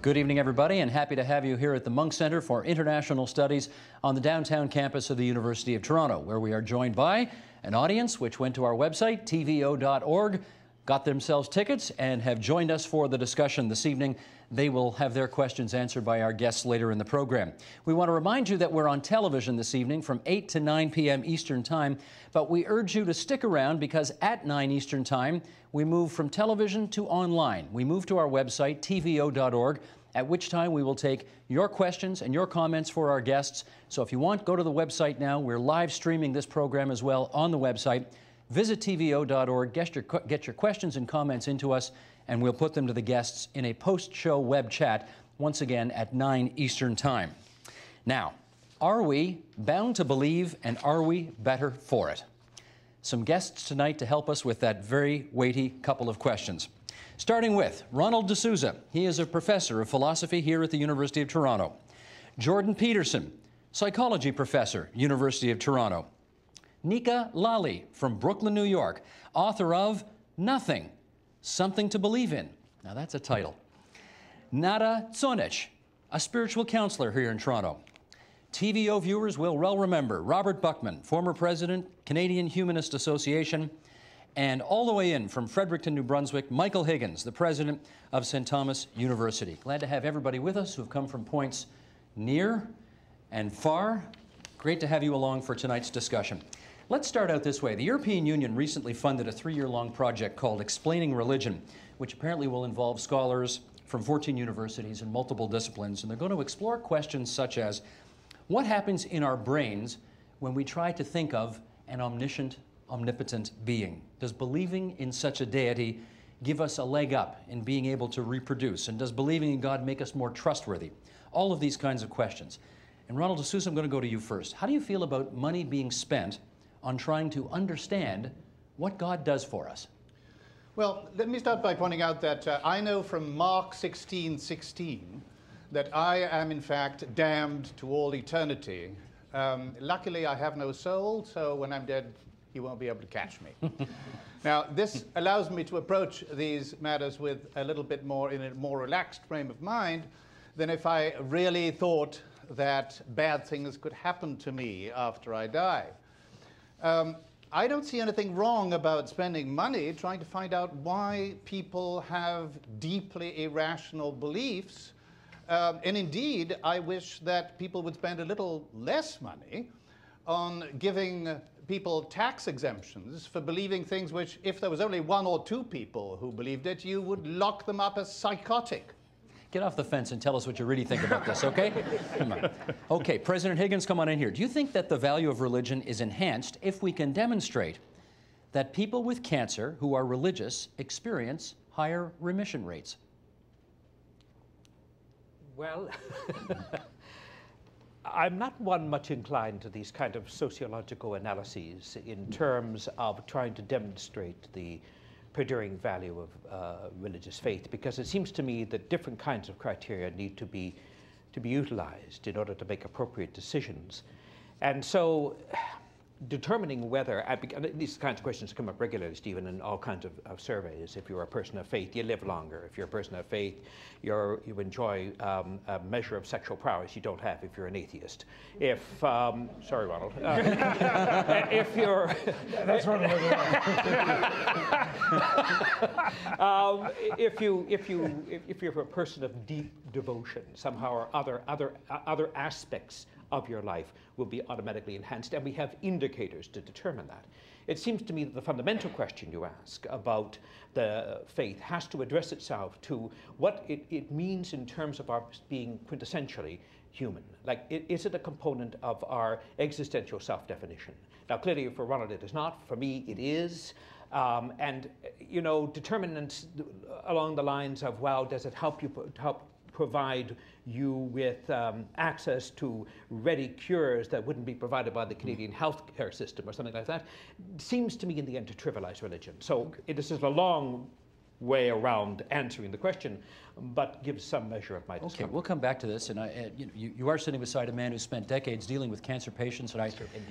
Good evening, everybody, and happy to have you here at the Munk Center for International Studies on the downtown campus of the University of Toronto, where we are joined by an audience which went to our website, tvo.org, got themselves tickets, and have joined us for the discussion this evening. They will have their questions answered by our guests later in the program. We want to remind you that we're on television this evening from 8 to 9 p.m. Eastern Time, but we urge you to stick around because at 9 Eastern Time, we move from television to online. We move to our website, tvo.org, at which time we will take your questions and your comments for our guests. So if you want, go to the website now. We're live streaming this program as well on the website. Visit tvo.org, get your questions and comments into us, and we'll put them to the guests in a post-show web chat, once again at 9 Eastern Time. Now, are we bound to believe, and are we better for it? Some guests tonight to help us with that very weighty couple of questions. Starting with Ronald D'Souza. He is a professor of philosophy here at the University of Toronto. Jordan Peterson, psychology professor, University of Toronto. Nika Lally from Brooklyn, New York, author of Nothing, Something to Believe in. Now that's a title. Nada Tsonich, a spiritual counselor here in Toronto. TVO viewers will well remember Robert Buckman, former president, Canadian Humanist Association, and all the way in from Fredericton, New Brunswick, Michael Higgins, the president of St. Thomas University. Glad to have everybody with us who have come from points near and far. Great to have you along for tonight's discussion. Let's start out this way. The European Union recently funded a 3-year-long project called Explaining Religion, which apparently will involve scholars from 14 universities in multiple disciplines, and they're going to explore questions such as what happens in our brains when we try to think of an omniscient, omnipotent being? Does believing in such a deity give us a leg up in being able to reproduce? And does believing in God make us more trustworthy? All of these kinds of questions. And Ronald D'Souza, I'm going to go to you first. How do you feel about money being spent on trying to understand what God does for us? Well, let me start by pointing out that I know from Mark 16:16 that I am in fact damned to all eternity. Luckily, I have no soul, so when I'm dead, he won't be able to catch me. Now, this allows me to approach these matters with a little bit more, in a more relaxed frame of mind than if I really thought that bad things could happen to me after I die. I don't see anything wrong about spending money trying to find out why people have deeply irrational beliefs. And indeed, I wish that people would spend a little less money on giving people tax exemptions for believing things which, if there was only 1 or 2 people who believed it, you would lock them up as psychotic. Get off the fence and tell us what you really think about this, okay? Come on. Okay, President Higgins, come on in here. Do you think that the value of religion is enhanced if we can demonstrate that people with cancer who are religious experience higher remission rates? Well, I'm not one much inclined to these kind of sociological analyses in terms of trying to demonstrate the perduring value of religious faith, because it seems to me that different kinds of criteria need to be utilized in order to make appropriate decisions. And so determining whether, these kinds of questions come up regularly, Stephen, in all kinds of surveys. If you're a person of faith, you live longer. If you're a person of faith, you enjoy a measure of sexual prowess you don't have if you're an atheist. If, sorry, Ronald. If you're... That's one of if you're a person of deep devotion, somehow or other aspects of your life will be automatically enhanced, and we have indicators to determine that. It seems to me that the fundamental question you ask about the faith has to address itself to what it means in terms of our being quintessentially human. Like, is it a component of our existential self-definition? Now, clearly for Ronald it is not. For me it is. And, you know, determinants along the lines of, well, does it help provide you with access to ready cures that wouldn't be provided by the Canadian healthcare system or something like that, seems to me in the end to trivialize religion. So this is a long way around answering the question, but gives some measure of my discomfort. Okay, we'll come back to this. And you are sitting beside a man who spent decades dealing with cancer patients, and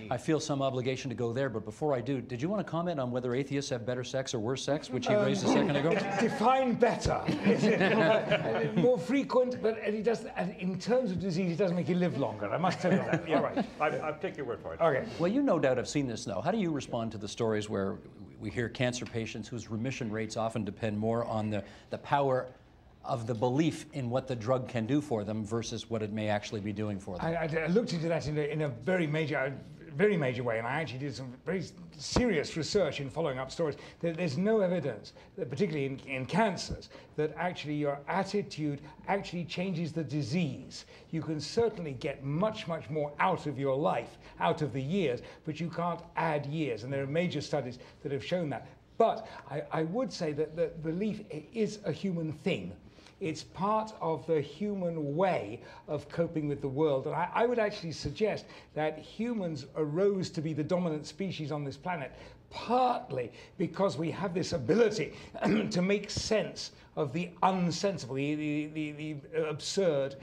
I feel some obligation to go there. But before I do, did you want to comment on whether atheists have better sex or worse sex, which he raised a second ago? Define better. More frequent, but he does, in terms of disease, it does make you live longer. I must tell you that. Yeah, right. I'll take your word for it. Okay. Well, you no doubt have seen this now. How do you respond to the stories where we hear cancer patients whose remission rates often depend more on the power of the belief in what the drug can do for them versus what it may actually be doing for them? I looked into that in a very major way, and I actually did some very serious research in following up stories. There's no evidence, that particularly in cancers, that actually your attitude actually changes the disease. You can certainly get much, much more out of your life, out of the years, but you can't add years, and there are major studies that have shown that. But I would say that belief is a human thing. It's part of the human way of coping with the world. And I would actually suggest that humans arose to be the dominant species on this planet partly because we have this ability to make sense of the unsensible, the absurd,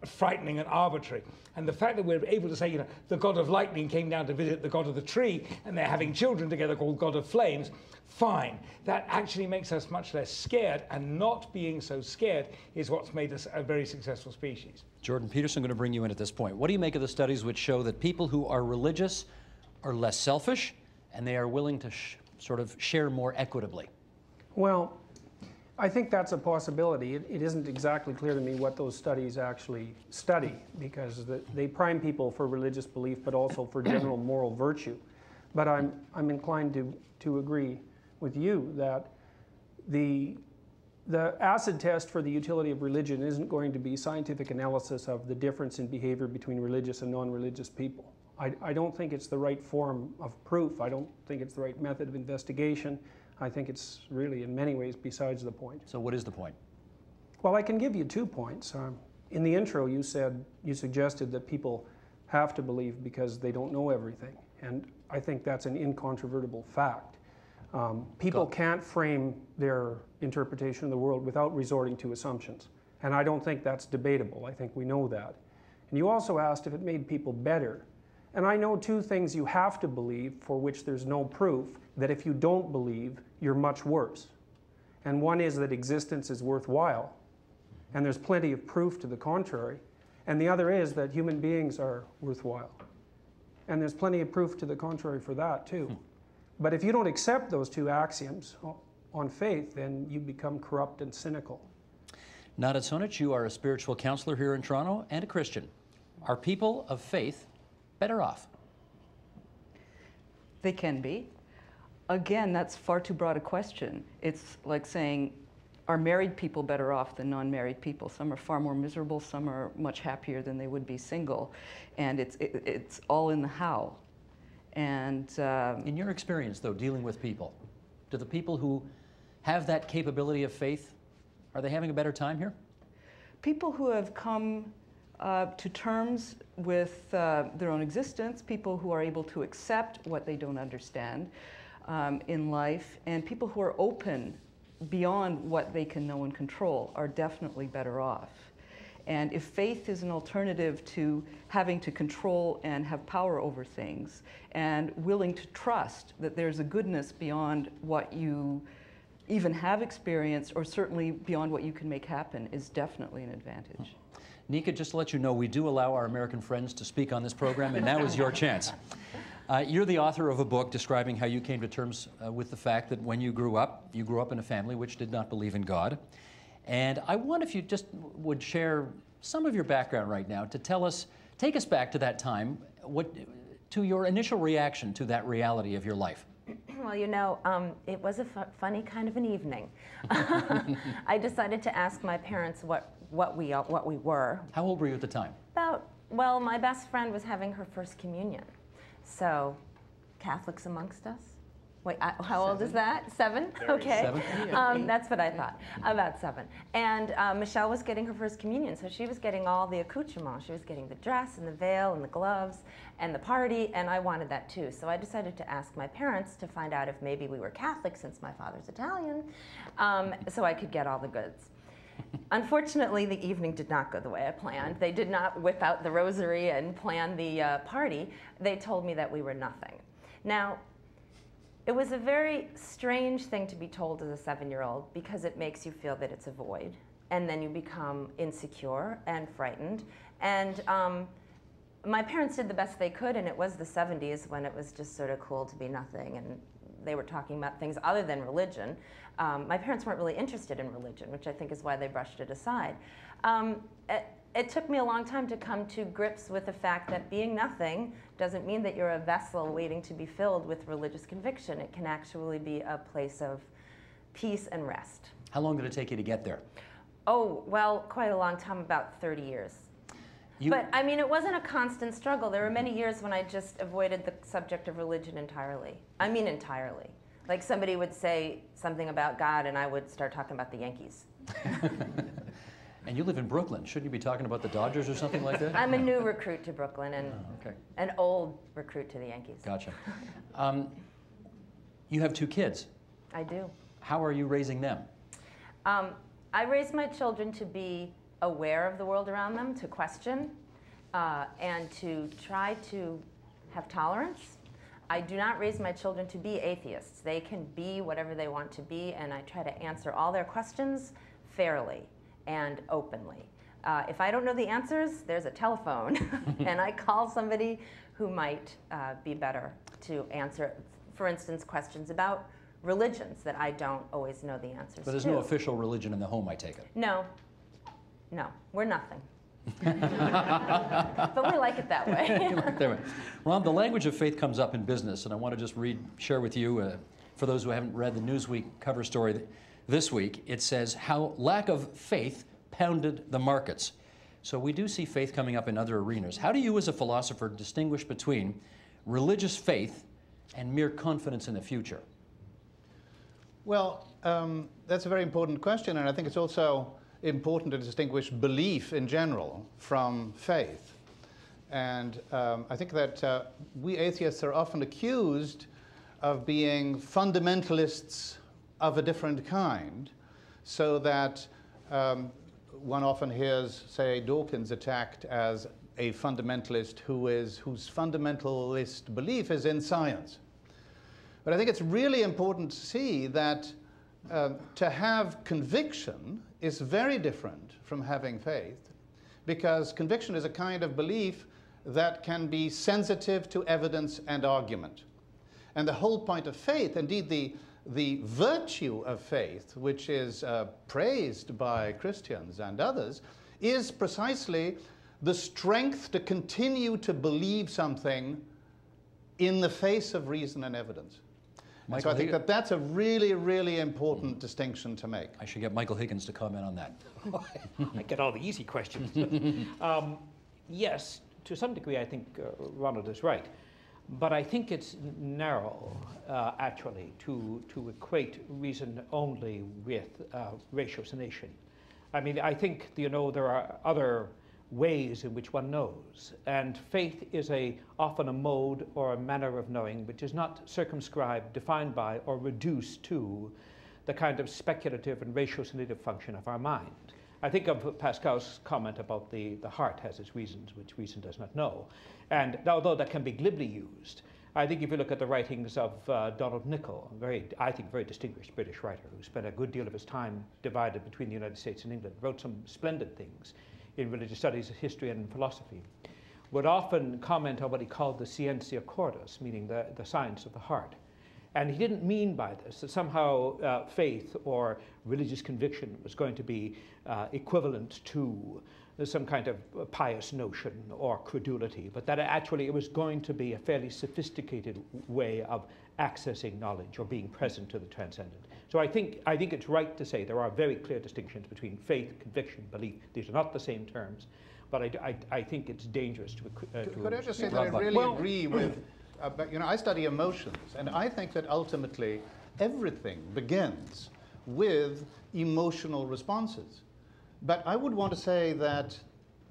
frightening and arbitrary. And the fact that we're able to say, the god of lightning came down to visit the god of the tree, and they're having children together called god of flames, fine. That actually makes us much less scared, and not being so scared is what's made us a very successful species. Jordan Peterson, I'm going to bring you in at this point. What do you make of the studies which show that people who are religious are less selfish, and they are willing to sort of share more equitably? Well, I think that's a possibility. It isn't exactly clear to me what those studies actually study, because they prime people for religious belief, but also for general moral virtue. But I'm inclined to agree with you that the acid test for the utility of religion isn't going to be scientific analysis of the difference in behavior between religious and non-religious people. I don't think it's the right form of proof. I don't think it's the right method of investigation. I think it's really, in many ways, besides the point. So what is the point? Well, I can give you 2 points. In the intro, you suggested that people have to believe because they don't know everything. And I think that's an incontrovertible fact. People can't frame their interpretation of the world without resorting to assumptions. And I don't think that's debatable. I think we know that. And you also asked if it made people better. And I know 2 things you have to believe for which there's no proof, that if you don't believe, you're much worse. And one is that existence is worthwhile. And there's plenty of proof to the contrary. And the other is that human beings are worthwhile. And there's plenty of proof to the contrary for that, too. But if you don't accept those 2 axioms on faith, then you become corrupt and cynical. Nada Sonic, you are a spiritual counselor here in Toronto and a Christian. Are people of faith better off? They can be. Again, that's far too broad a question. It's like saying, are married people better off than non-married people? Some are far more miserable, some are much happier than they would be single. And it's all in the how. And in your experience, though, dealing with people, do the people who have that capability of faith, are they having a better time here? People who have come to terms with their own existence, people who are able to accept what they don't understand in life, and people who are open beyond what they can know and control are definitely better off. And if faith is an alternative to having to control and have power over things, and willing to trust that there's a goodness beyond what you even have experienced, or certainly beyond what you can make happen, is definitely an advantage. Nika, just to let you know, we do allow our American friends to speak on this program, and now is your chance. You're the author of a book describing how you came to terms with the fact that when you grew up in a family which did not believe in God. And I wonder if you just would share some of your background right now to take us back to that time, to your initial reaction to that reality of your life. Well, you know, it was a funny kind of an evening. I decided to ask my parents what we were. How old were you at the time? Well, my best friend was having her first communion. So, Catholics amongst us? Wait, how old is that? 7? Okay. 7? That's what I thought, about 7. And Michelle was getting her first communion, so she was getting all the accoutrements. She was getting the dress and the veil and the gloves and the party, and I wanted that too. So I decided to ask my parents to find out if maybe we were Catholic, since my father's Italian, so I could get all the goods. Unfortunately, the evening did not go the way I planned. They did not whip out the rosary and plan the party. They told me that we were nothing. Now, it was a very strange thing to be told as a 7-year-old, because it makes you feel that it's a void, and then you become insecure and frightened. And my parents did the best they could, and it was the 70s when it was just sort of cool to be nothing, and they were talking about things other than religion. My parents weren't really interested in religion, which I think is why they brushed it aside. It took me a long time to come to grips with the fact that being nothing doesn't mean that you're a vessel waiting to be filled with religious conviction. It can actually be a place of peace and rest. How long did it take you to get there? Oh, well, quite a long time, about 30 years. But, I mean, it wasn't a constant struggle. There were many years when I just avoided the subject of religion entirely. I mean entirely. Like somebody would say something about God and I would start talking about the Yankees. And you live in Brooklyn. Shouldn't you be talking about the Dodgers or something like that? I'm a new recruit to Brooklyn and an old recruit to the Yankees. Gotcha. You have 2 kids. I do. How are you raising them? I raise my children to be aware of the world around them, to question, and to try to have tolerance. I do not raise my children to be atheists. They can be whatever they want to be, and I try to answer all their questions fairly and openly. If I don't know the answers, there's a telephone, and I call somebody who might be better to answer, for instance, questions about religions that I don't always know the answers to. But there's no official religion in the home, I take it. No. No, we're nothing. But we like it that way. Ron, the language of faith comes up in business, and I want to just share with you, for those who haven't read the Newsweek cover story this week, it says how lack of faith pounded the markets. So we do see faith coming up in other arenas. How do you as a philosopher distinguish between religious faith and mere confidence in the future? Well, that's a very important question, and I think it's also important to distinguish belief in general from faith. And I think that we atheists are often accused of being fundamentalists of a different kind, so that one often hears, say, Dawkins attacked as a fundamentalist whose fundamentalist belief is in science. But I think it's really important to see that to have conviction is very different from having faith, because conviction is a kind of belief that can be sensitive to evidence and argument. And the whole point of faith, indeed the virtue of faith, which is praised by Christians and others, is precisely the strength to continue to believe something in the face of reason and evidence. And so I think that that's a really, really important distinction to make. I should get Michael Higgins to comment on that. I get all the easy questions. Yes, to some degree I think Ronald is right. But I think it's narrow, actually, to equate reason only with ratiocination. I mean, I think, you know, there are other ways in which one knows. And faith is often a mode or a manner of knowing which is not circumscribed, defined by, or reduced to the kind of speculative and ratiocinative function of our mind. I think of Pascal's comment about the heart has its reasons which reason does not know. And although that can be glibly used, I think if you look at the writings of Donald Nicol, I think very distinguished British writer who spent a good deal of his time divided between the United States and England, wrote some splendid things in religious studies, history, and philosophy, would often comment on what he called the scientia cordis, meaning the science of the heart. And he didn't mean by this that somehow faith or religious conviction was going to be equivalent to some kind of pious notion or credulity, but that actually it was going to be a fairly sophisticated way of accessing knowledge or being present to the transcendent. So I think it's right to say there are very clear distinctions between faith, conviction, belief. These are not the same terms, but I think it's dangerous to Could I just say that I really agree with but, you know, I study emotions, and I think that ultimately everything begins with emotional responses. But I would want to say that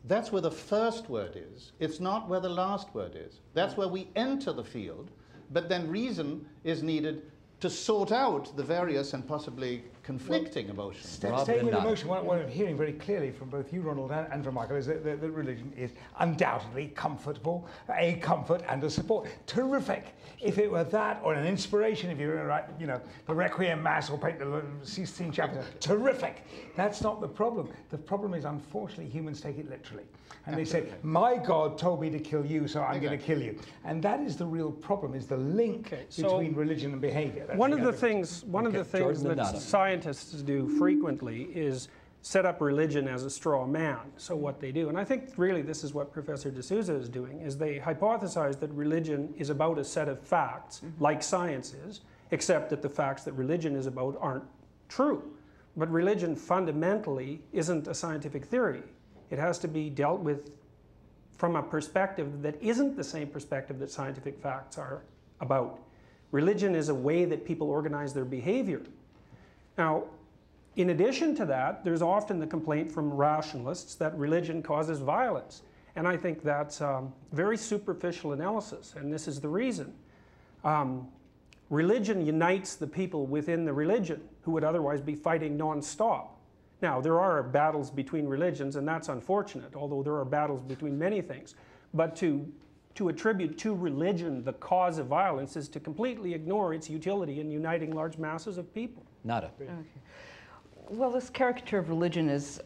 that's where the first word is. It's not where the last word is. That's where we enter the field, but then reason is needed to sort out the various and possibly conflicting emotions. Staying with emotion, what I'm hearing very clearly from both you, Ronald, and from Michael, is that religion is undoubtedly comfortable, a comfort and a support. Terrific. If it were that, or an inspiration, if you were to write, you know, the Requiem Mass or paint the Sistine Chapel, terrific. That's not the problem. The problem is, unfortunately, humans take it literally. And they say, my God told me to kill you, so I'm going to kill you. And that is the real problem, is the link between religion and behavior. That's one of the things that scientists do frequently is set up religion as a straw man. So what they do, and I think really this is what Professor D'Souza is doing, is they hypothesize that religion is about a set of facts, like science is, except that the facts that religion is about aren't true. But religion fundamentally isn't a scientific theory. It has to be dealt with from a perspective that isn't the same perspective that scientific facts are about. Religion is a way that people organize their behavior. Now, in addition to that, there's often the complaint from rationalists that religion causes violence. And I think that's very superficial analysis, and this is the reason. Religion unites the people within the religion who would otherwise be fighting non-stop. Now, there are battles between religions, and that's unfortunate, although there are battles between many things. But to attribute to religion the cause of violence is to completely ignore its utility in uniting large masses of people. Nada. Okay. Well, this caricature of religion is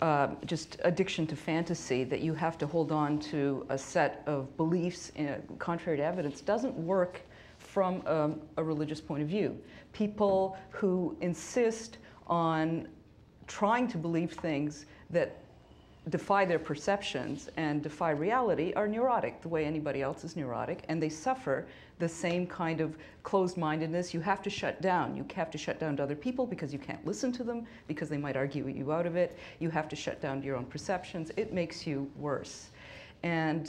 just addiction to fantasy, that you have to hold on to a set of beliefs contrary to evidence, doesn't work from a religious point of view. People who insist on trying to believe things that defy their perceptions and defy reality are neurotic, the way anybody else is neurotic, and they suffer the same kind of closed-mindedness. You have to shut down. You have to shut down to other people because you can't listen to them, because they might argue you out of it. You have to shut down to your own perceptions. It makes you worse. And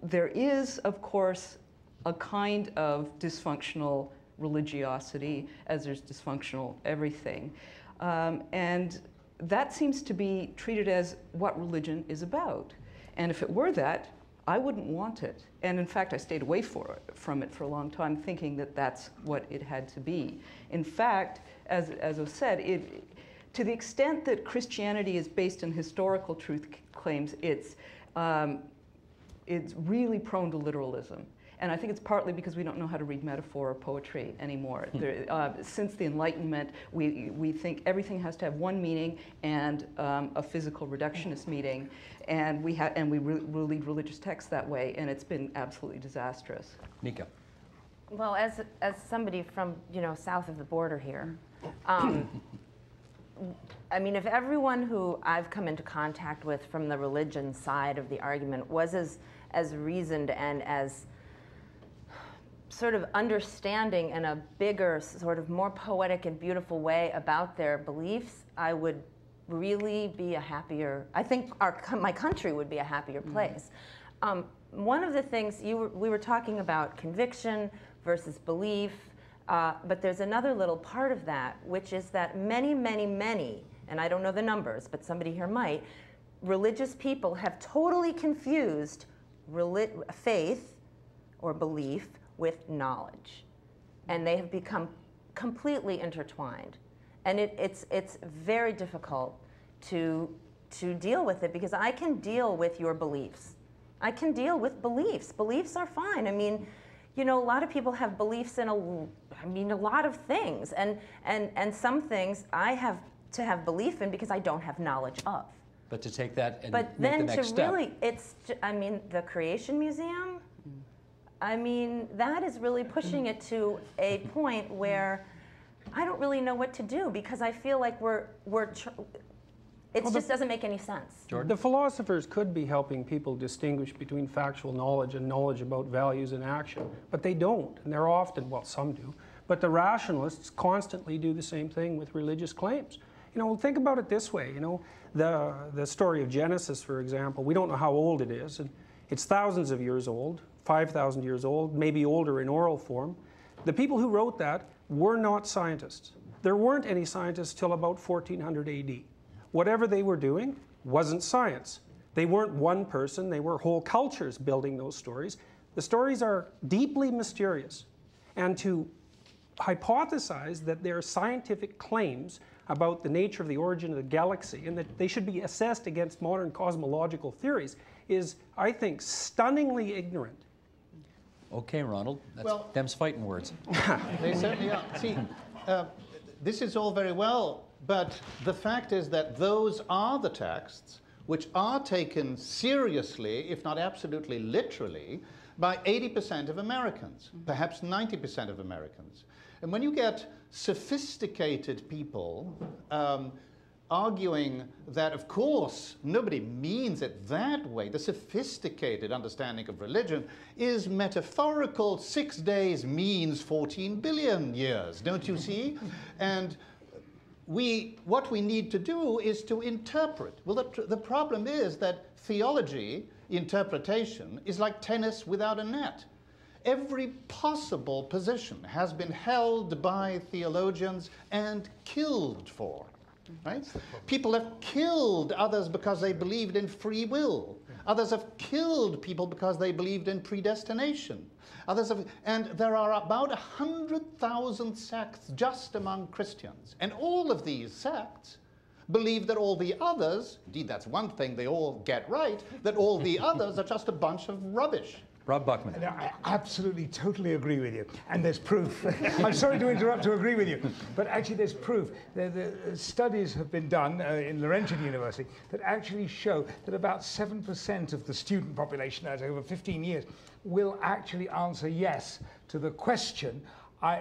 there is, of course, a kind of dysfunctional religiosity, as there's dysfunctional everything. And that seems to be treated as what religion is about. And if it were that, I wouldn't want it. And in fact, I stayed away from it for a long time, thinking that that's what it had to be. In fact, as I've said, to the extent that Christianity is based on historical truth claims, it's really prone to literalism. And I think it's partly because we don't know how to read metaphor or poetry anymore. Since the Enlightenment, we think everything has to have one meaning and a physical reductionist meaning, and we read religious texts that way, and it's been absolutely disastrous. Nika. Well, as somebody from, you know, south of the border here, I mean, if everyone who I've come into contact with from the religion side of the argument was as reasoned and as sort of understanding in a bigger, sort of more poetic and beautiful way about their beliefs, I would really be a happier, I think my country would be a happier place. One of the things, we were talking about conviction versus belief, but there's another little part of that, which is that many, many, many, and I don't know the numbers, but somebody here might, religious people have totally confused faith or belief with knowledge, and they have become completely intertwined, and it's very difficult to deal with it, because I can deal with your beliefs. I can deal with beliefs. Beliefs are fine. I mean, you know, a lot of people have beliefs in a lot of things, and some things I have to have belief in because I don't have knowledge of. But to take that and but make then the next step. Really, I mean, the Creation Museum, I mean, that is really pushing it to a point where I don't really know what to do, because I feel like it just doesn't make any sense. Jordan? The philosophers could be helping people distinguish between factual knowledge and knowledge about values and action, but they don't, and they're often, well, some do, but the rationalists constantly do the same thing with religious claims. You know, think about it this way, you know, the story of Genesis, for example, we don't know how old it is, and it's thousands of years old. 5,000 years old, maybe older in oral form. The people who wrote that were not scientists. There weren't any scientists till about 1400 AD. Whatever they were doing wasn't science. They weren't one person, they were whole cultures building those stories. The stories are deeply mysterious. And to hypothesize that there are scientific claims about the nature of the origin of the galaxy and that they should be assessed against modern cosmological theories is, I think, stunningly ignorant. Okay, Ronald, that's them's fighting words. They certainly are. See, this is all very well, but the fact is that those are the texts which are taken seriously, if not absolutely literally, by 80% of Americans, perhaps 90% of Americans. And when you get sophisticated people arguing that, of course, nobody means it that way, the sophisticated understanding of religion is metaphorical. 6 days means 14 billion years, don't you see? And what we need to do is to interpret. Well, the problem is that theology, interpretation, is like tennis without a net. Every possible position has been held by theologians and killed for. Right? People have killed others because they believed in free will. Others have killed people because they believed in predestination. And there are about 100,000 sects just among Christians. And all of these sects believe that all the others, indeed that's one thing they all get right, that all the others are just a bunch of rubbish. Rob Buckman. No, I absolutely, totally agree with you. And there's proof. I'm sorry to interrupt to agree with you, but actually there's proof. The studies have been done in Laurentian University that actually show that about 7% of the student population out over 15 years will actually answer yes to the question,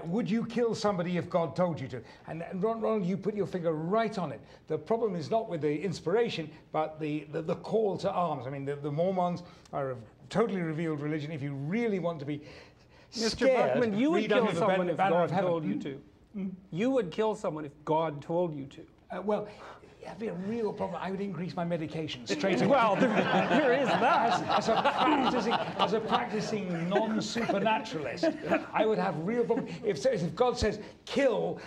would you kill somebody if God told you to? And Ronald, you put your finger right on it. The problem is not with the inspiration, but the call to arms. I mean, the Mormons are a totally revealed religion. If you really want to be Mr. scared, Buckman, you would kill someone if God told you to. You would kill someone if God told you to. Well, that'd be a real problem. I would increase my medication straight away. Well, there is that. As a practicing non-supernaturalist, I would have real problem. If God says, kill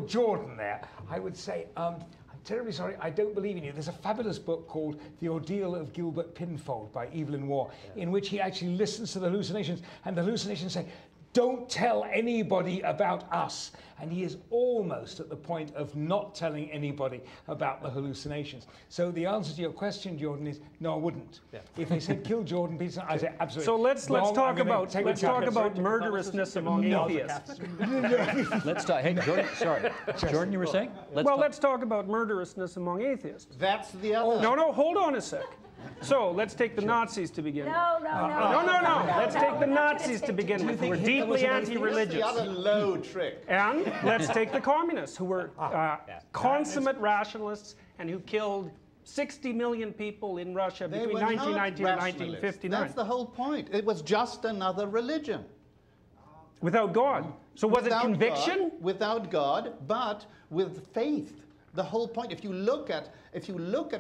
Jordan there, I would say, I'm terribly sorry, I don't believe in you. There's a fabulous book called The Ordeal of Gilbert Pinfold by Evelyn Waugh, in which he actually listens to the hallucinations, and the hallucinations say, don't tell anybody about us. And he is almost at the point of not telling anybody about the hallucinations. So the answer to your question, Jordan, is no, I wouldn't. Yeah. If they said kill Jordan Peterson, I say absolutely. So let's talk about murderousness among atheists. Let's talk. Hey, Jordan. Sorry, Jordan, you were saying? Let's talk about murderousness among atheists. That's the other. No, hold on a sec. So let's take the Nazis to begin with. No. Let's take the Nazis to begin with, who were deeply anti-religious. The other low trick. And let's take the communists, who were consummate rationalists and who killed 60 million people in Russia between 1990 and 1959. That's the whole point. It was just another religion. Without God. So was it conviction? Without God, but with faith. The whole point, if you look at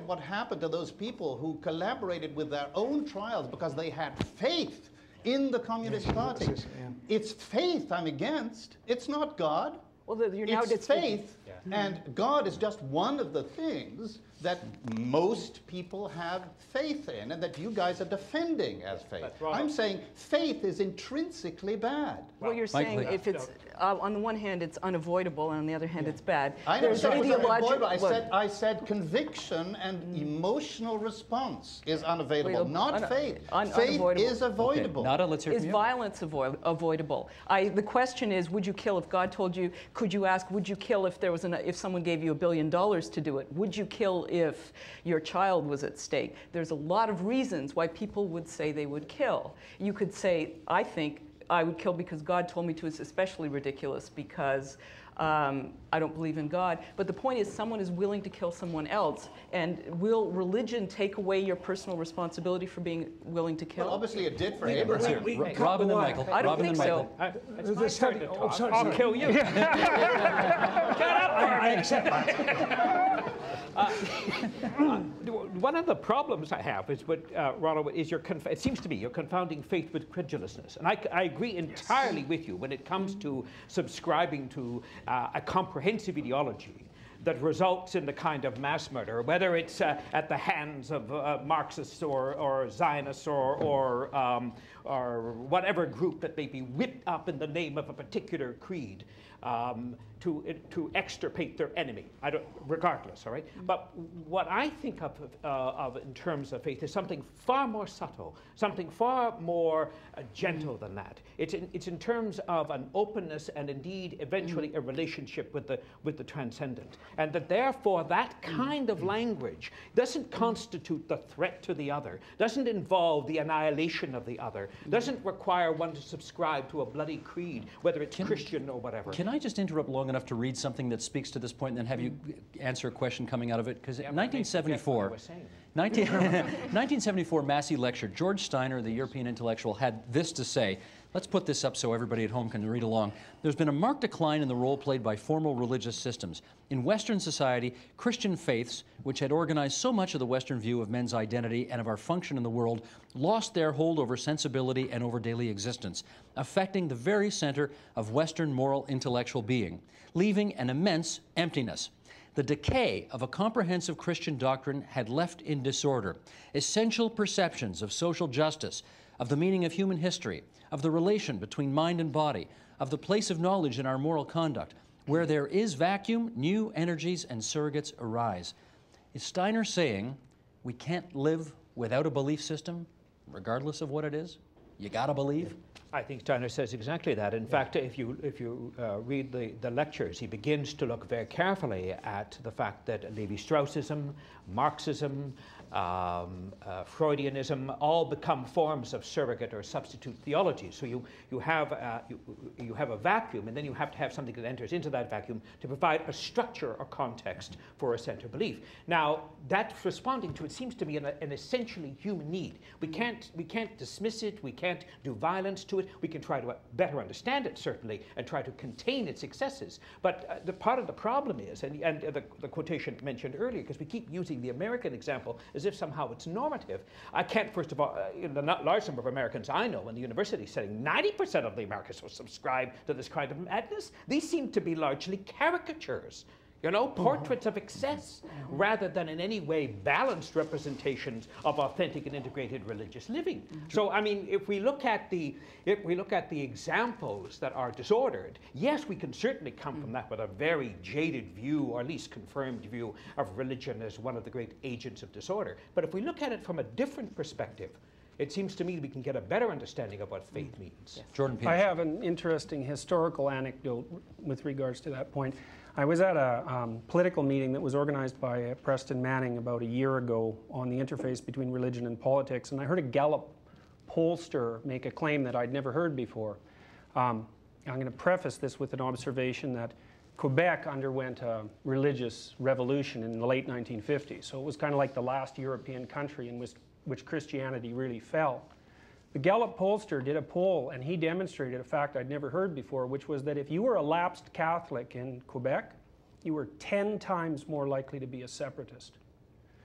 what happened to those people who collaborated with their own trials because they had faith in the Communist Party, it's faith I'm against. It's not God. Well, it's faith, and God is just one of the things that most people have faith in and that you guys are defending as faith. I'm saying faith is intrinsically bad. Well, you're saying if it's, on the one hand, it's unavoidable, and on the other hand, it's bad. I never said it was unavoidable. I said conviction and emotional response is unavoidable, not faith. Faith is avoidable. Okay. Nada, let's hear from you. Is violence avoidable? The question is, would you kill if God told you? Could you ask, would you kill if there was if someone gave you $1 billion to do it? Would you kill if your child was at stake? There's a lot of reasons why people would say they would kill. You could say, I think I would kill because God told me to. It's especially ridiculous because I don't believe in God. But the point is, someone is willing to kill someone else. And will religion take away your personal responsibility for being willing to kill? Well, obviously it did for him. Rob and then Michael. I don't think so. I'll kill you. Get up! I accept that. One of the problems I have is what, Ronald, is it seems to me you're confounding faith with credulousness. And I agree entirely with you when it comes to subscribing to a comprehensive ideology that results in the kind of mass murder, whether it's at the hands of Marxists or Zionists or whatever group that may be whipped up in the name of a particular creed to extirpate their enemy, regardless, all right? But what I think of in terms of faith is something far more subtle, something far more gentle than that. It's in terms of an openness and indeed eventually a relationship with the transcendent. And that therefore that kind of language doesn't constitute the threat to the other, doesn't involve the annihilation of the other, doesn't require one to subscribe to a bloody creed, whether it's Christian or whatever. Can I just interrupt long enough to read something that speaks to this point and then have you answer a question coming out of it? Because 1974 Massey lecture, George Steiner, the European intellectual, had this to say. Let's put this up so everybody at home can read along. There's been a marked decline in the role played by formal religious systems. In Western society, Christian faiths, which had organized so much of the Western view of men's identity and of our function in the world, lost their hold over sensibility and over daily existence, affecting the very center of Western moral intellectual being, leaving an immense emptiness. The decay of a comprehensive Christian doctrine had left in disorder essential perceptions of social justice, of the meaning of human history, of the relation between mind and body, of the place of knowledge in our moral conduct. Where there is vacuum, new energies and surrogates arise. Is Steiner saying we can't live without a belief system, regardless of what it is? You gotta believe? I think Steiner says exactly that. In fact, if you read the lectures, he begins to look very carefully at the fact that Levi-Straussism, Marxism, Freudianism all become forms of surrogate or substitute theology. So you have a vacuum, and then you have to have something that enters into that vacuum to provide a structure or context for a center belief. Now, that's responding to, it seems to me, an essentially human need. We can't dismiss it. We can't do violence to it. We can try to better understand it, certainly, and try to contain its excesses. But the part of the problem is, and the quotation mentioned earlier, because we keep using the American example as if somehow it's normative. I can't, first of all, in the large number of Americans I know in the university setting, 90% of the Americans will subscribe to this kind of madness. These seem to be largely caricatures, you know, portraits of excess, rather than in any way balanced representations of authentic and integrated religious living. So, I mean, if we look at the examples that are disordered, yes, we can certainly come from that with a very jaded view, or at least confirmed view, of religion as one of the great agents of disorder. But if we look at it from a different perspective, it seems to me we can get a better understanding of what faith means. Jordan Peters. I have an interesting historical anecdote with regards to that point. I was at a political meeting that was organized by Preston Manning about a year ago on the interface between religion and politics, and I heard a Gallup pollster make a claim that I'd never heard before. I'm going to preface this with an observation that Quebec underwent a religious revolution in the late 1950s, so it was kind of like the last European country in which Christianity really fell. The Gallup pollster did a poll, and he demonstrated a fact I'd never heard before, which was that if you were a lapsed Catholic in Quebec, you were 10 times more likely to be a separatist.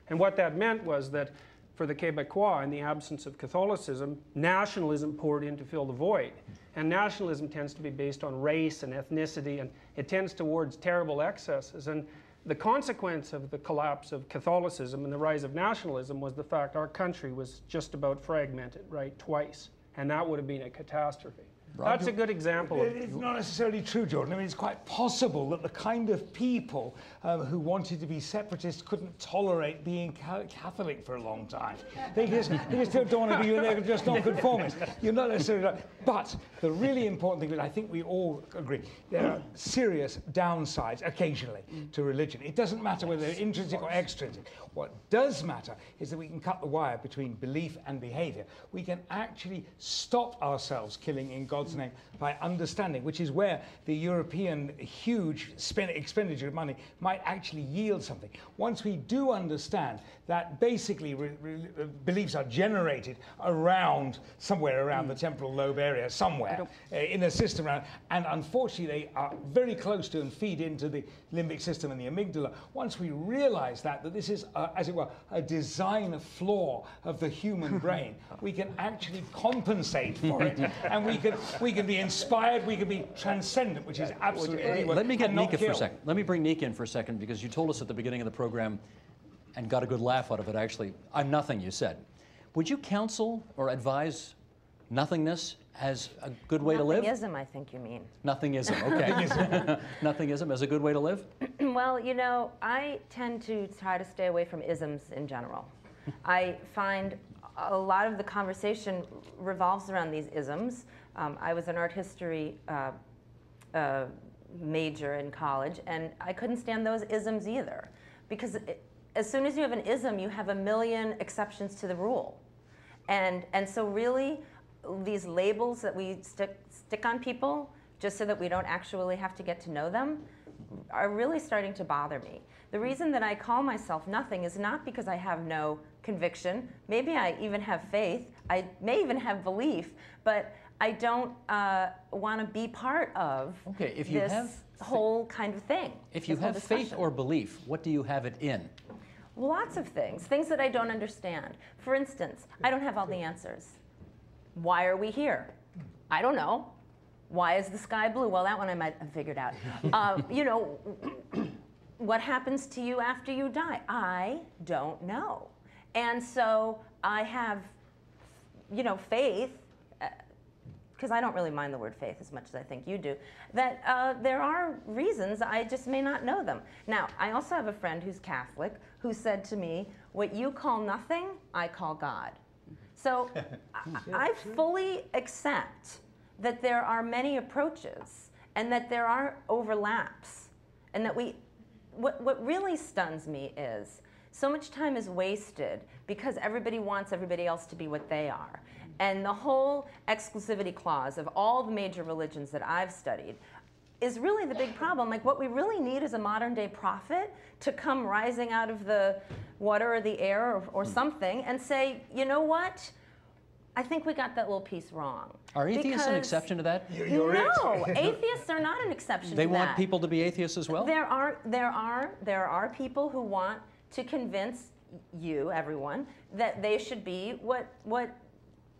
And what that meant was that for the Quebecois, in the absence of Catholicism, nationalism poured in to fill the void. And nationalism tends to be based on race and ethnicity, and it tends towards terrible excesses. And the consequence of the collapse of Catholicism and the rise of nationalism was the fact our country was just about fragmented, right, twice. And that would have been a catastrophe. That's a good example. It's not necessarily true, Jordan. I mean, it's quite possible that the kind of people who wanted to be separatists couldn't tolerate being Catholic for a long time. They just don't want to be, they're just nonconformists. You're not necessarily right. But the really important thing, that I think we all agree, there are serious downsides occasionally to religion. It doesn't matter whether they're intrinsic or extrinsic. What does matter is that we can cut the wire between belief and behavior. We can actually stop ourselves killing in God's name by understanding, which is where the European huge expenditure of money might actually yield something. Once we do understand that basically beliefs are generated around, somewhere around the temporal lobe area, somewhere in a system around, and unfortunately they are very close to and feed into the limbic system and the amygdala. Once we realize that this is, as it were, a design flaw of the human brain, we can actually compensate for it, and we can be inspired, we can be transcendent, which is absolutely Let me get Nika for a second. Let me bring Nika in for a second, because you told us at the beginning of the program, and got a good laugh out of it, actually. I'm nothing, you said. Would you counsel or advise nothingness as a good way to live? Nothingism, I think you mean. Nothingism, okay. Nothingism as a good way to live? Well, you know, I tend to try to stay away from isms in general. I find a lot of the conversation revolves around these isms. I was an art history major in college, and I couldn't stand those isms either, because as soon as you have an ism, you have a million exceptions to the rule. And so really, these labels that we stick on people, just so that we don't actually have to get to know them, are really starting to bother me. The reason that I call myself nothing is not because I have no conviction. Maybe I even have faith. I may even have belief, but I don't want to be part of this whole kind of thing. If you have faith or belief, what do you have it in? Lots of things that I don't understand. For instance, I don't have all the answers. Why are we here? I don't know. Why is the sky blue? Well, that one I might have figured out. You know, what happens to you after you die? I don't know. And so I have, you know, faith, because I don't really mind the word faith as much as I think you do, that there are reasons, I just may not know them. Now, I also have a friend who's Catholic who said to me, what you call nothing, I call God. So I fully accept that there are many approaches and that there are overlaps, and that what really stuns me is so much time is wasted because everybody wants everybody else to be what they are. And the whole exclusivity clause of all the major religions that I've studied is really the big problem. Like, what we really need is a modern day prophet to come rising out of the water or the air or something and say, you know what? I think we got that little piece wrong. Are atheists an exception to that? No, atheists are not an exception to that. They want people to be atheists as well? There are people who want to convince you, everyone, that they should be what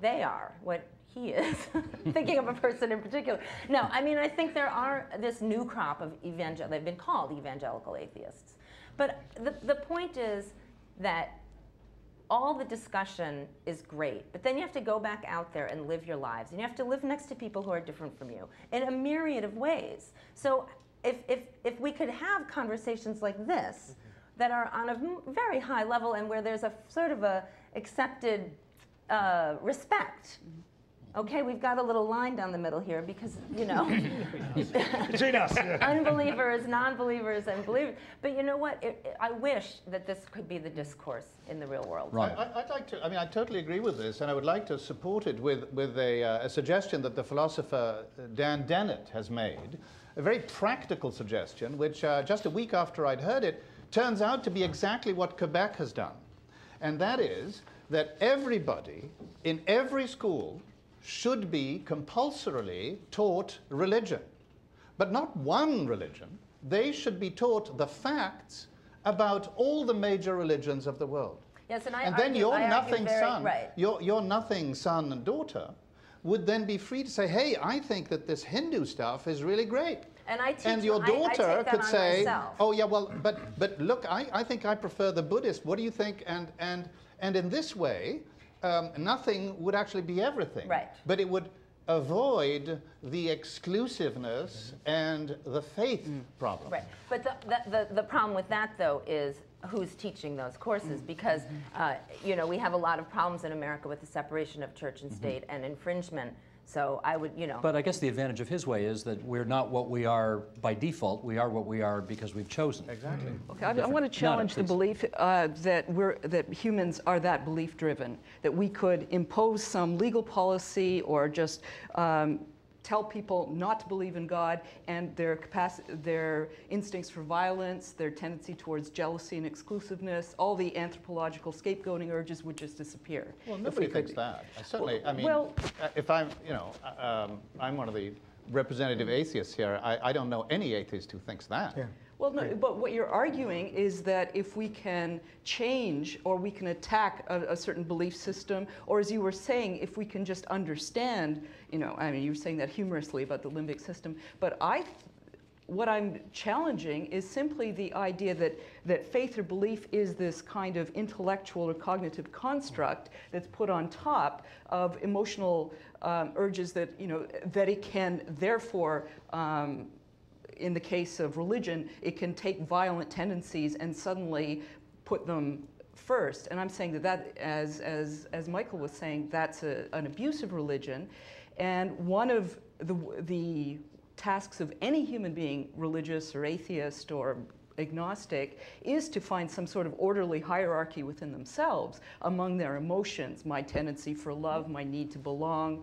they are, what he is. Thinking of a person in particular. No, I mean, I think there are this new crop of they've been called evangelical atheists. But the point is that all the discussion is great, but then you have to go back out there and live your lives. And you have to live next to people who are different from you in a myriad of ways. So if we could have conversations like this that are on a very high level and where there's a sort of a accepted respect. Okay, we've got a little line down the middle here because, you know, between us, unbelievers, non-believers, and believers. But you know what? I wish that this could be the discourse in the real world. Right. I'd like to, I mean, I totally agree with this, and I would like to support it with a suggestion that the philosopher Dan Dennett has made, a very practical suggestion, which just a week after I'd heard it, turns out to be exactly what Quebec has done. And that is that everybody in every school should be compulsorily taught religion. But not one religion. They should be taught the facts about all the major religions of the world. Yes, and then your nothing son, your nothing son and daughter would then be free to say, hey, I think that this Hindu stuff is really great. And your daughter could say, myself. oh yeah, well, but look, I think I prefer the Buddhist. What do you think? And in this way, nothing would actually be everything. Right. But it would avoid the exclusiveness and the faith problem. Right. But the problem with that, though, is who's teaching those courses, because you know, we have a lot of problems in America with the separation of church and state and infringement. So I would, you know. But I guess the advantage of his way is that we're not what we are by default. We are what we are because we've chosen. Exactly. Okay, I want to challenge the belief that humans are that belief-driven, that we could impose some legal policy or just tell people not to believe in God, and their instincts for violence, their tendency towards jealousy and exclusiveness, all the anthropological scapegoating urges would just disappear. Well, nobody thinks that. I mean, well, if I'm, I'm one of the representative atheists here. I don't know any atheist who thinks that. Yeah. Well, no, but what you're arguing is that if we can change or we can attack a certain belief system, or as you were saying, if we can just understand, I mean, you were saying that humorously about the limbic system, but what I'm challenging is simply the idea that faith or belief is this kind of intellectual or cognitive construct that's put on top of emotional urges that, that it can therefore in the case of religion, it can take violent tendencies and suddenly put them first. And I'm saying that as Michael was saying, that's an abuse of religion. And one of the tasks of any human being, religious or atheist or agnostic, is to find some sort of orderly hierarchy within themselves among their emotions, my tendency for love, my need to belong,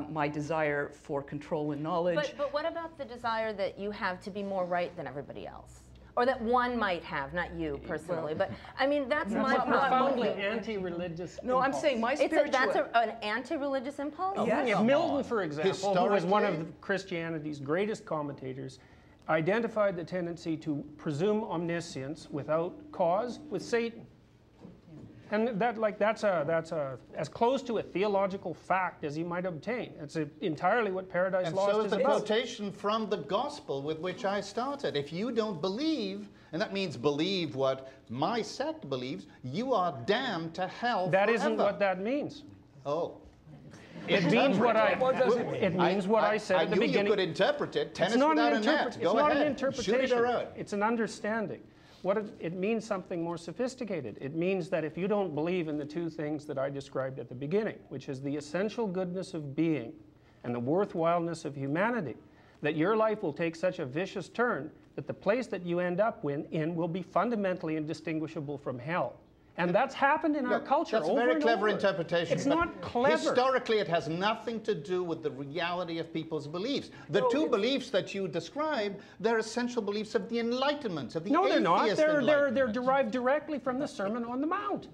my desire for control and knowledge. But what about the desire that you have to be more right than everybody else? Or that one might have, not you personally, but I mean, that's my profoundly anti-religious. No, I'm saying my spiritual. That's an anti-religious impulse? Yes. Yeah, Milton, for example, who was one of Christianity's greatest commentators, identified the tendency to presume omniscience without cause with Satan. And that's as close to a theological fact as you might obtain. It's entirely what Paradise Lost is about. And so is the quotation from the gospel with which I started. If you don't believe, and that means believe what my sect believes, you are damned to hell That forever. isn't what that means. Oh. It means what I. It means what I said at the beginning. You could interpret it. Tennis it's not without an a net. It's Go not ahead. an interpretation. Shoot it around. It's an understanding. What it means something more sophisticated. It means that if you don't believe in the two things that I described at the beginning, which is the essential goodness of being and the worthwhileness of humanity, that your life will take such a vicious turn that the place that you end up in will be fundamentally indistinguishable from hell. And that's happened in our culture That's a over very and clever over. interpretation. It's not clever. Historically, it has nothing to do with the reality of people's beliefs. The two beliefs that you describe, they're essential beliefs of the Enlightenment, of the No, they're not. atheist They're Enlightenment. derived directly from the Sermon on the Mount.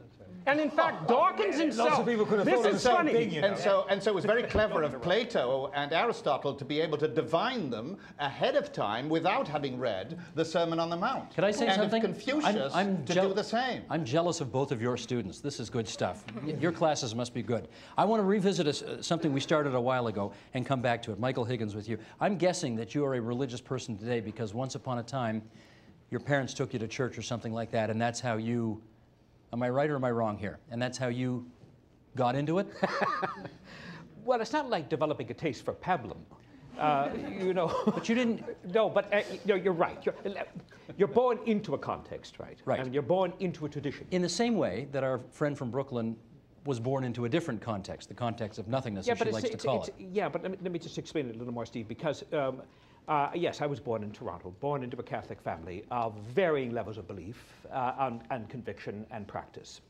And in fact, Dawkins himself. Lots of people could have this thought is the same funny. thing, you know. And so it was very clever of Plato and Aristotle to be able to divine them ahead of time without having read the Sermon on the Mount. Could I say something? And of Confucius to do the same. I'm jealous of both of your students. This is good stuff. Your classes must be good. I want to revisit something we started a while ago and come back to it. Michael Higgins with you. I'm guessing that you are a religious person today because once upon a time your parents took you to church or something like that, and that's how you... Am I right or am I wrong here? And that's how you got into it? Well, it's not like developing a taste for pablum. But you didn't... No, but you're right. You're born into a context, right? Right. And you're born into a tradition. In the same way that our friend from Brooklyn was born into a different context, the context of nothingness, as she likes to call it. Yeah, but let me just explain it a little more, Steve, because yes, I was born in Toronto, born into a Catholic family of varying levels of belief and conviction and practice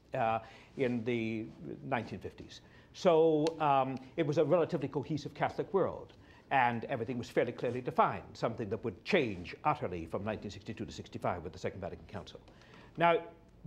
in the 1950s. So it was a relatively cohesive Catholic world, and everything was fairly clearly defined, something that would change utterly from 1962 to 65 with the Second Vatican Council. Now,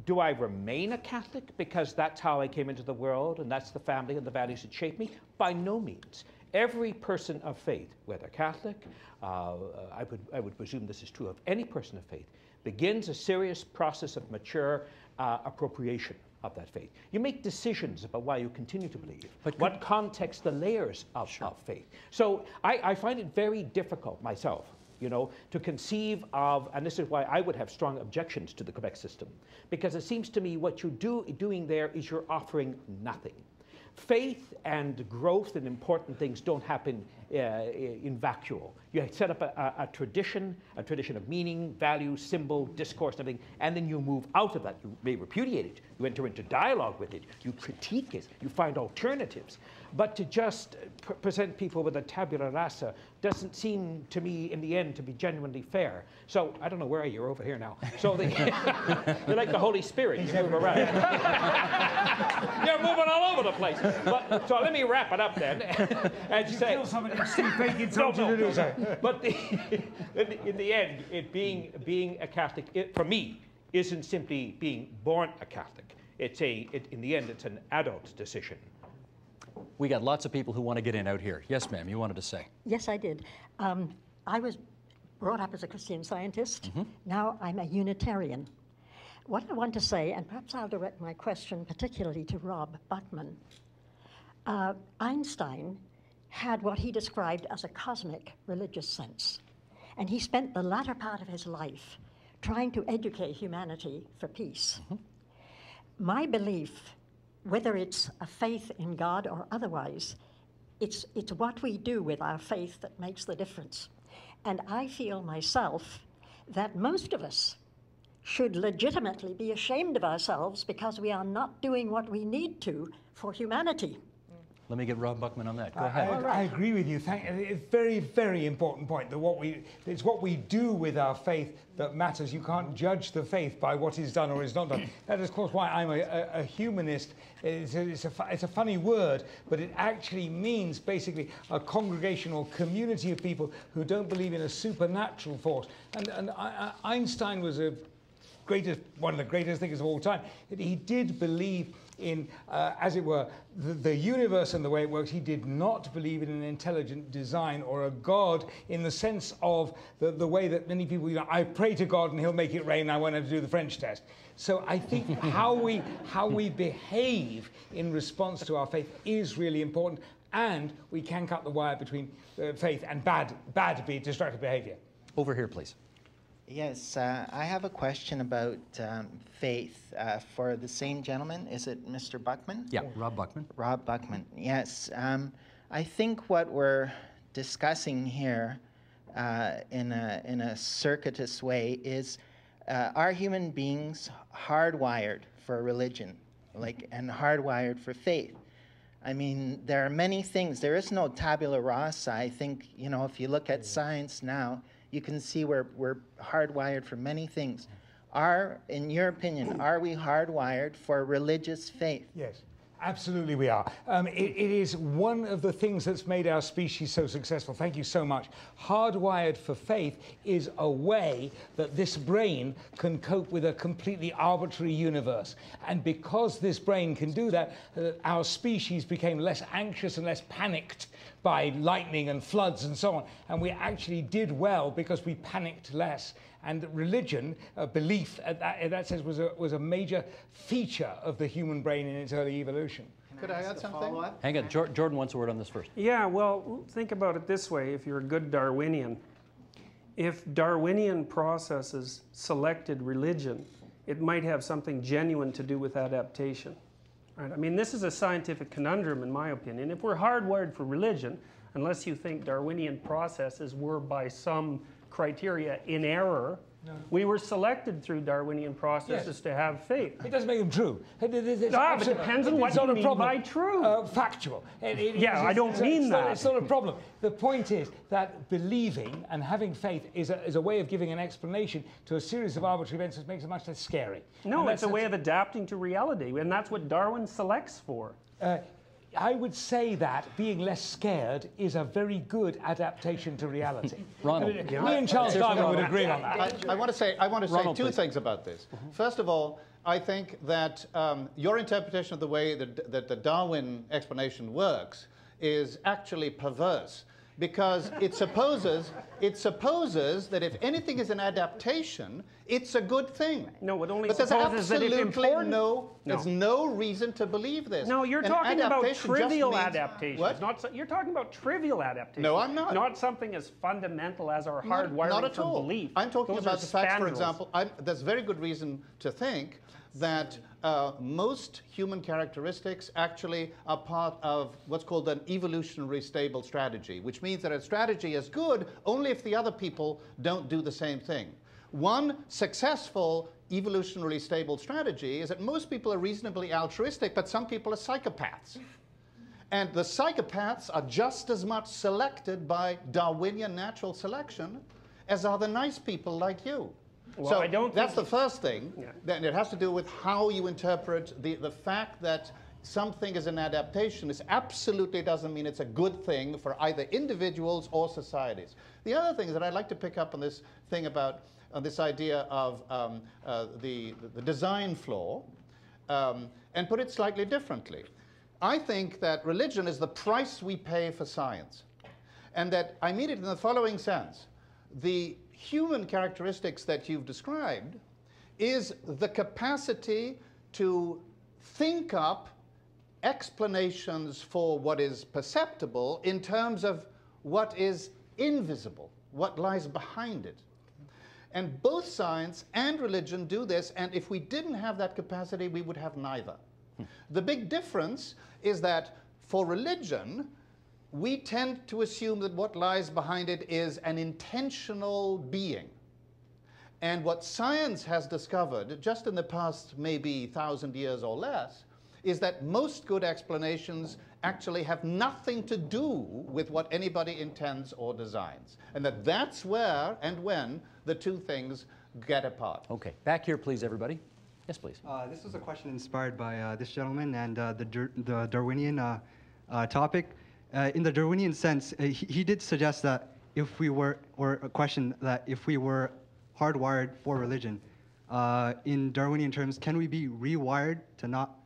do I remain a Catholic because that's how I came into the world and that's the family and the values that shaped me? By no means. Every person of faith, whether Catholic, I would presume this is true of any person of faith, begins a serious process of mature appropriation of that faith. You make decisions about why you continue to believe, but what context the layers of faith. So I find it very difficult myself, to conceive of, and this is why I would have strong objections to the Quebec system, because it seems to me what you're doing there is you're offering nothing. Faith and growth in important things don't happen in vacuo. You set up a tradition of meaning, value, symbol, discourse, and everything, and then you move out of that. You may repudiate it. You enter into dialogue with it. You critique it. You find alternatives. But to just present people with a tabula rasa doesn't seem to me, in the end, to be genuinely fair. So I don't know where you're over here now. So you're like the Holy Spirit. You move around. You're moving all over the place. But so let me wrap it up then, and say. Somebody Steve Bacon told you to do so. But in the end, being a Catholic, for me, isn't simply being born a Catholic. In the end, it's an adult decision. We got lots of people who want to get in out here. Yes, ma'am, you wanted to say. Yes, I did. I was brought up as a Christian Scientist. Now I'm a Unitarian. What I want to say, and perhaps I'll direct my question particularly to Rob Buckman. Einstein had what he described as a cosmic religious sense. And he spent the latter part of his life trying to educate humanity for peace. My belief, whether it's a faith in God or otherwise, it's what we do with our faith that makes the difference. And I feel myself that most of us should legitimately be ashamed of ourselves because we are not doing what we need to for humanity. Let me get Rob Buckman on that. Go ahead. I agree with you. It's a very, very important point that it's what we do with our faith that matters. You can't judge the faith by what is done or is not done. That is, of course, why I'm a humanist. It's a funny word, but it actually means basically a congregational community of people who don't believe in a supernatural force. And Einstein was one of the greatest thinkers of all time. He did believe in, as it were, the universe and the way it works. He did not believe in an intelligent design or a God in the sense of the way that many people, I pray to God and he'll make it rain, I won't have to do the French test. So I think how we behave in response to our faith is really important, and we can cut the wire between faith and bad destructive behavior. Over here, please. Yes, I have a question about faith for the same gentleman. Is it Mr. Buckman? Yeah, Rob Buckman. Rob Buckman, yes. I think what we're discussing here in a circuitous way is, are human beings hardwired for religion, and hardwired for faith? I mean, there are many things. There is no tabula rasa. I think, if you look at science now, you can see we're hardwired for many things. In your opinion, are we hardwired for religious faith? Yes, absolutely we are. It is one of the things that's made our species so successful. Thank you so much. Hardwired for faith is a way that this brain can cope with a completely arbitrary universe. And because this brain can do that, our species became less anxious and less panicked by lightning and floods and so on. And we actually did well because we panicked less. And religion, belief, in that sense, was a major feature of the human brain in its early evolution. Could I add something? Hang on, Jordan wants a word on this first. Yeah, well, think about it this way. If you're a good Darwinian, if Darwinian processes selected religion, it might have something genuine to do with adaptation. Right? I mean, this is a scientific conundrum, in my opinion. If we're hardwired for religion, unless you think Darwinian processes were by some criteria in error, we were selected through Darwinian processes to have faith. It doesn't make them true. But it depends on what you mean by true. Factual. I don't mean that. It's not a problem. The point is that believing and having faith is a way of giving an explanation to a series of arbitrary events that makes it much less scary. No, it's a way of adapting to reality, and that's what Darwin selects for. I would say that being less scared is a very good adaptation to reality. Ronald. Me and Charles Darwin would agree on that. I want to say two things about this. First of all, I think that your interpretation of the way that the Darwin explanation works is actually perverse, because it supposes that if anything is an adaptation, it's a good thing. No, it only but supposes that it's important. There's no reason to believe this. No, you're talking about trivial adaptations. What? You're talking about trivial adaptations. No, I'm not. Not something as fundamental as our hardwiring for belief. I'm talking about the fact, for spandrels. example, there's very good reason to think that most human characteristics actually are part of what's called an evolutionary stable strategy, which means that a strategy is good only if the other people don't do the same thing. One successful evolutionarily stable strategy is that most people are reasonably altruistic, but some people are psychopaths. And the psychopaths are just as much selected by Darwinian natural selection as are the nice people like you. Well, so that's the first thing. Yeah. Then it has to do with how you interpret the fact that something is an adaptation, it absolutely doesn't mean it's a good thing for either individuals or societies. The other thing is that I'd like to pick up on this thing about this idea of the design flaw and put it slightly differently. I think that religion is the price we pay for science. And that I mean it in the following sense. The human characteristics that you've described is the capacity to think up explanations for what is perceptible in terms of what is invisible, what lies behind it. And both science and religion do this, and if we didn't have that capacity, we would have neither. The big difference is that for religion, we tend to assume that what lies behind it is an intentional being. And what science has discovered, just in the past maybe 1,000 years or less, is that most good explanations actually have nothing to do with what anybody intends or designs. And that's where and when the two things get apart. Okay, back here, please, everybody. Yes, please. This was a question inspired by this gentleman and the Darwinian topic. In the Darwinian sense, he did suggest that if we were, or a question that if we were hardwired for religion, in Darwinian terms, can we be rewired to not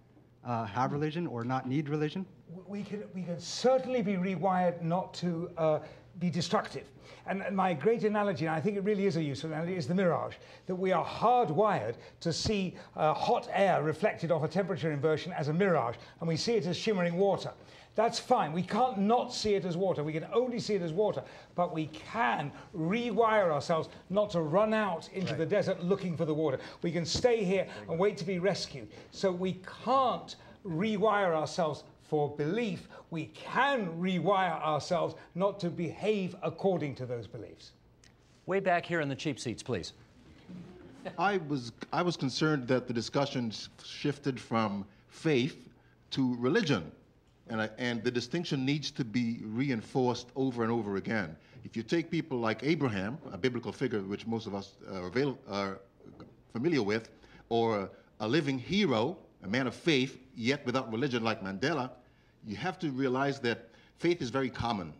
have religion or not need religion? We could certainly be rewired not to be destructive. And my great analogy, and I think it really is a useful analogy, is the mirage, that we are hardwired to see hot air reflected off a temperature inversion as a mirage, and we see it as shimmering water. That's fine. We can't not see it as water. We can only see it as water. But we can rewire ourselves not to run out into the desert looking for the water. We can stay here and wait to be rescued. So we can't rewire ourselves for belief. We can rewire ourselves not to behave according to those beliefs. Way back here in the cheap seats, please. I was concerned that the discussions shifted from faith to religion. And the distinction needs to be reinforced over and over again. If you take people like Abraham, a biblical figure which most of us are familiar with, or a living hero, a man of faith, yet without religion like Mandela, you have to realize that faith is very common.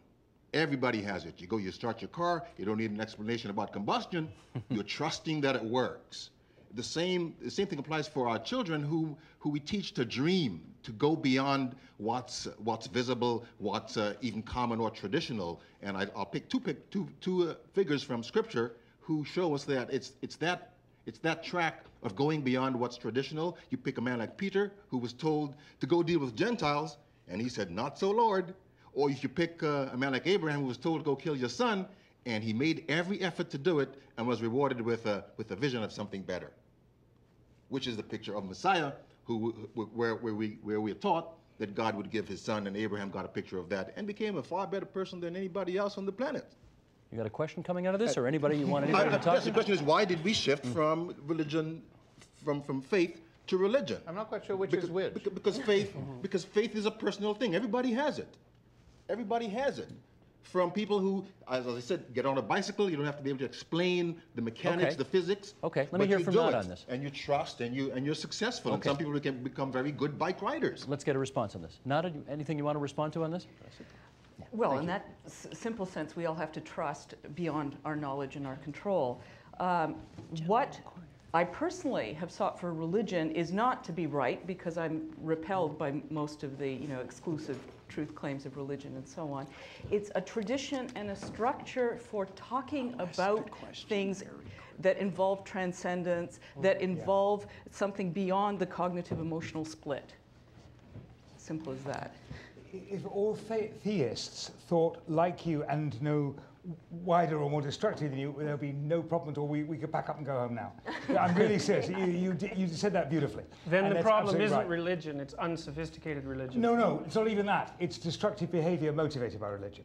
Everybody has it. You start your car, you don't need an explanation about combustion, you're trusting that it works. The same thing applies for our children who we teach to dream, to go beyond what's visible, what's even common or traditional. And I'll pick two figures from Scripture who show us that it's that track of going beyond what's traditional. You pick a man like Peter, who was told to go deal with Gentiles, and he said, "Not so, Lord." Or if you pick a man like Abraham, who was told to go kill your son, and he made every effort to do it and was rewarded with a vision of something better, which is the picture of Messiah, where we are taught that God would give his son, and Abraham got a picture of that and became a far better person than anybody else on the planet. You got a question coming out of this, or anybody you want anybody to talk to? The question is, why did we shift from religion, from faith to religion? I'm not quite sure which is which. Because faith is a personal thing. Everybody has it. Everybody has it. From people who, as I said, get on a bicycle, you don't have to be able to explain the mechanics, the physics. Okay, let me hear from Nod on this. And you trust, and you're successful. And some people can become very good bike riders. Let's get a response on this. Nod, anything you want to respond to on this? Well, in that simple sense, we all have to trust beyond our knowledge and our control. What I personally have sought for religion is not to be right, because I'm repelled by most of the exclusive truth claims of religion and so on. It's a tradition and a structure for talking about things that involve transcendence, that involve something beyond the cognitive emotional split. Simple as that. If all theists thought like you and no wider or more destructive than you, there'll be no problem at all. We could pack up and go home now. I'm really serious. You said that beautififully. Then the problem isn't religion, it's unsophisticated religion. No, it's not even that. It's destructive behavior motivated by religion.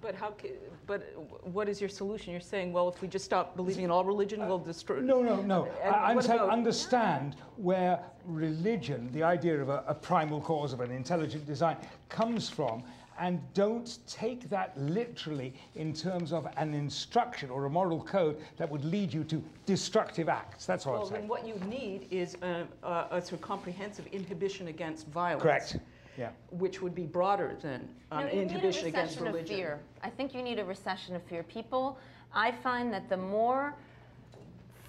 But what is your solution? You're saying, well, if we just stop believing in all religion, we'll destroy... No. I'm saying understand where religion, the idea of a primal cause of an intelligent design, comes from, and don't take that literally in terms of an instruction or a moral code that would lead you to destructive acts. That's all I'm saying. Well, then what you need is a sort of comprehensive inhibition against violence. Correct. Yeah. Which would be broader than inhibition against religion. Of fear. I think you need a recession of fear. People, I find that the more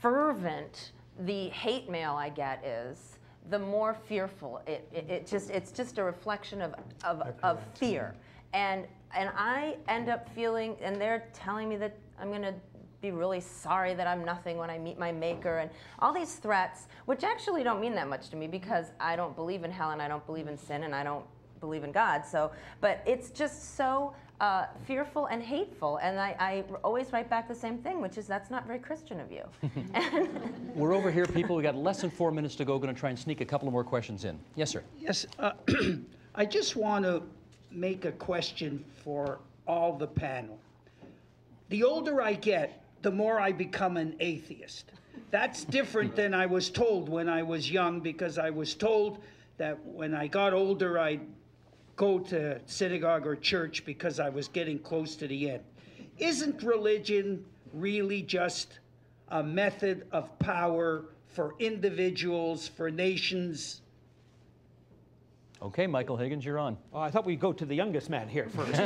fervent the hate mail I get is, the more fearful it's just a reflection of fear. And I end up feeling, and they're telling me that I'm going to be really sorry that I'm nothing when I meet my maker, and all these threats, which actually don't mean that much to me because I don't believe in hell and I don't believe in sin and I don't believe in God. So, but it's just so fearful and hateful, and I always write back the same thing, which is that's not very Christian of you. We're over here, people. We got less than 4 minutes to go. Going to try and sneak a couple of more questions in. Yes, sir. Yes, I just want to make a question for all the panel. The older I get, the more I become an atheist. That's different than I was told when I was young, because I was told that when I got older, I'd go to synagogue or church because I was getting close to the end. Isn't religion really just a method of power for individuals, for nations? Okay, Michael Higgins, you're on. I thought we'd go to the youngest man here first.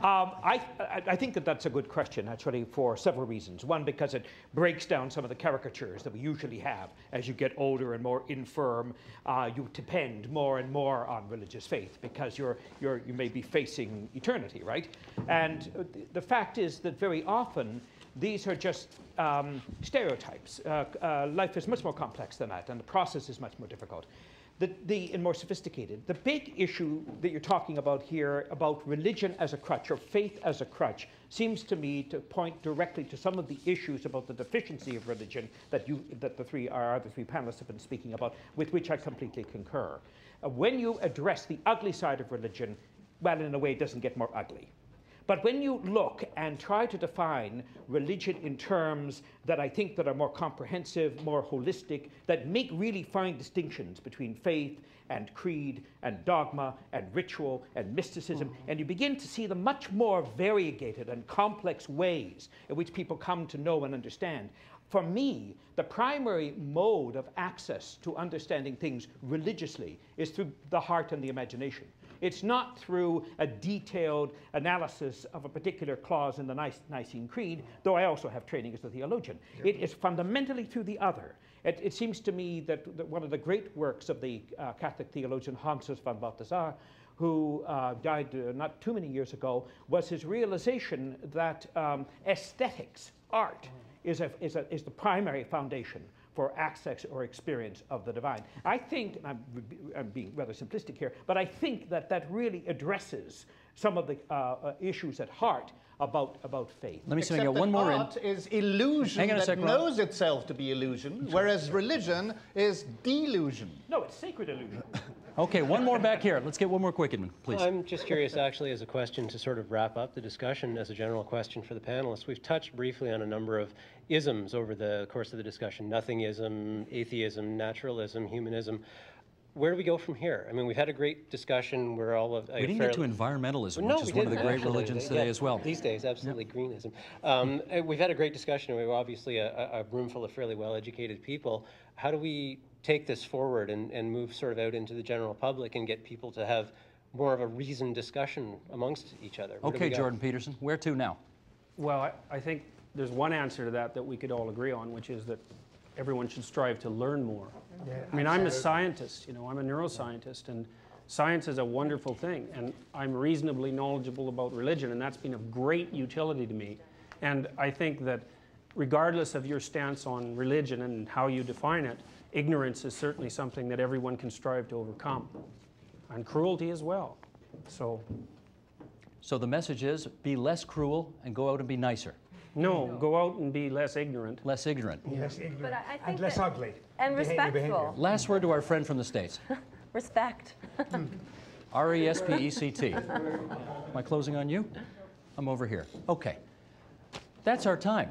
I think that that's a good question, actually, for several reasons. One, because it breaks down some of the caricatures that we usually have. As you get older and more infirm, you depend more and more on religious faith because you may be facing eternity, right? And the fact is that very often these are just stereotypes. Life is much more complex than that, and the process is much more difficult. And more sophisticated. The big issue that you're talking about here about religion as a crutch or faith as a crutch seems to me to point directly to some of the issues about the deficiency of religion that our other three panelists have been speaking about, with which I completely concur. When you address the ugly side of religion, well, in a way, it doesn't get more ugly. But when you look and try to define religion in terms that I think that are more comprehensive, more holistic, that make really fine distinctions between faith and creed and dogma and ritual and mysticism, and you begin to see the much more variegated and complex ways in which people come to know and understand. For me, the primary mode of access to understanding things religiously is through the heart and the imagination. It's not through a detailed analysis of a particular clause in the Nicene Creed, though I also have training as a theologian. It is fundamentally through the other. It seems to me that one of the great works of the Catholic theologian Hans von Balthasar, who died not too many years ago, was his realization that aesthetics, art, is the primary foundation for access or experience of the divine. I think, and I'm being rather simplistic here, but I think that really addresses some of the issues at heart about faith. Let me see if I can get one more in. Art is illusion that knows itself to be illusion, whereas religion is delusion. No, it's sacred illusion. Okay, one more back here. Let's get one more quick in, please. I'm just curious, actually, as a question to sort of wrap up the discussion, as a general question for the panelists. We've touched briefly on a number of isms over the course of the discussion: nothingism, atheism, naturalism, humanism. Where do we go from here? I mean, we've had a great discun. We're all of. We didn't get to environmentalism, which is one of the great religions today as well. These days, absolutely, greenism. We've had a great discussion. We're obviously a room full of fairly well-educated people. How do we take this forward and move sort of out into the general public and get people to have more of a reasoned discussion amongst each other? Okay, Jordan Peterson, where to now? Well, I think there's one answer to that we could all agree on, which is that everyone should strive to learn more. Yeah, I mean, I'm a scientist, I'm a neuroscientist, and science is a wonderful thing, and I'm reasonably knowledgeable about religion, and that's been of great utility to me. And I think that regardless of your stance on religion and how you define it, ignorance is certainly something that everyone can strive to overcome, and cruelty as well. So the message is, be less cruel and go out and be nicer. No, go out and be less ignorant. Less ignorant. Less ignorant. But I think and less ugly. And respectful. Last word to our friend from the States. Respect. R-E-S-P-E-C-T. Am I closing on you? I'm over here. Okay. That's our time.